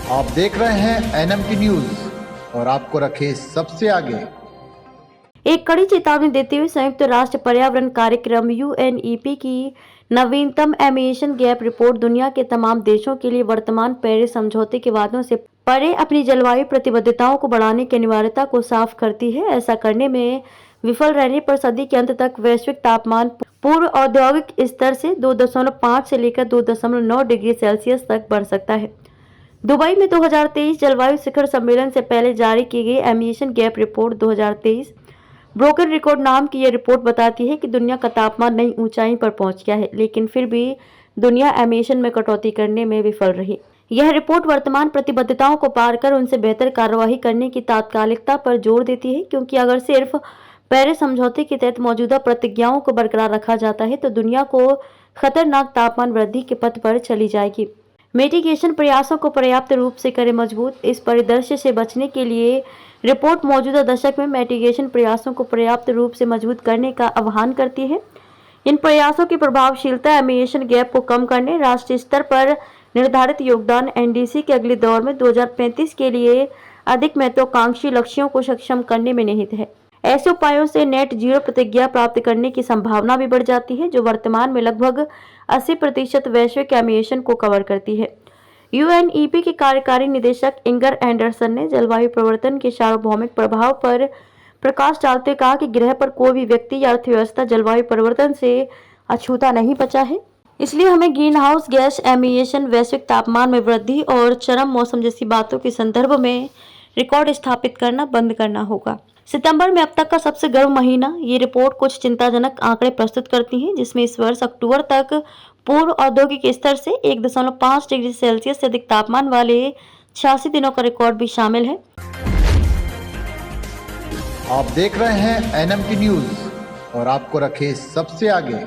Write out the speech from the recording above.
आप देख रहे हैं एनएमटी न्यूज और आपको रखे सबसे आगे। एक कड़ी चेतावनी देते हुए संयुक्त राष्ट्र पर्यावरण कार्यक्रम यूएनईपी की नवीनतम एमिशन गैप रिपोर्ट दुनिया के तमाम देशों के लिए वर्तमान पेरिस समझौते के वादों से परे अपनी जलवायु प्रतिबद्धताओं को बढ़ाने की अनिवार्यता को साफ करती है। ऐसा करने में विफल रहने पर सदी के अंत तक वैश्विक तापमान पूर्व औद्योगिक स्तर से 2.5 से लेकर 2.9 डिग्री सेल्सियस तक बढ़ सकता है। दुबई में 2023 जलवायु शिखर सम्मेलन से पहले जारी की गई emission gap report 2023 broken record नाम की यह रिपोर्ट बताती है कि दुनिया का तापमान नई ऊंचाई पर पहुंच गया है, लेकिन फिर भी दुनिया एमिशन में कटौती करने में विफल रही। यह रिपोर्ट वर्तमान प्रतिबद्धताओं को पार कर उनसे बेहतर कार्यवाही करने की तात्कालिकता पर जोर देती है, क्योंकि अगर सिर्फ पेरिस समझौते के तहत मौजूदा प्रतिज्ञाओं को बरकरार रखा जाता है तो दुनिया को खतरनाक तापमान वृद्धि के पथ पर चली जाएगी। मिटिगेशन प्रयासों को पर्याप्त रूप से करें मजबूत। इस परिदृश्य से बचने के लिए रिपोर्ट मौजूदा दशक में मिटिगेशन प्रयासों को पर्याप्त रूप से मजबूत करने का आह्वान करती है। इन प्रयासों की प्रभावशीलता एमिशन गैप को कम करने, राष्ट्रीय स्तर पर निर्धारित योगदान, एनडीसी के अगले दौर में 2035 के लिए अधिक महत्वाकांक्षी लक्ष्यों को सक्षम करने में निहित है। ऐसे उपायों से नेट जीरो प्रतिज्ञा प्राप्त करने की संभावना भी बढ़ जाती है, जो वर्तमान में लगभग 80% वैश्विक एमिशन को कवर करती है। यूएनईपी के कार्यकारी निदेशक इंगर एंडरसन ने जलवायु परिवर्तन के सार्वभौमिक प्रभाव पर प्रकाश डालते हुए कहा कि ग्रह पर कोई भी व्यक्ति या अर्थव्यवस्था जलवायु परिवर्तन से अछूता नहीं बचा है। इसलिए हमें ग्रीन हाउस गैस एमिशन, वैश्विक तापमान में वृद्धि और चरम मौसम जैसी बातों के संदर्भ में रिकॉर्ड स्थापित करना बंद करना होगा। सितंबर में अब तक का सबसे गर्म महीना, ये रिपोर्ट कुछ चिंताजनक आंकड़े प्रस्तुत करती है, जिसमें इस वर्ष अक्टूबर तक पूर्व औद्योगिक स्तर से 1.5 डिग्री सेल्सियस से अधिक तापमान वाले 86 दिनों का रिकॉर्ड भी शामिल है। आप देख रहे हैं एनएमटी न्यूज और आपको रखे सबसे आगे।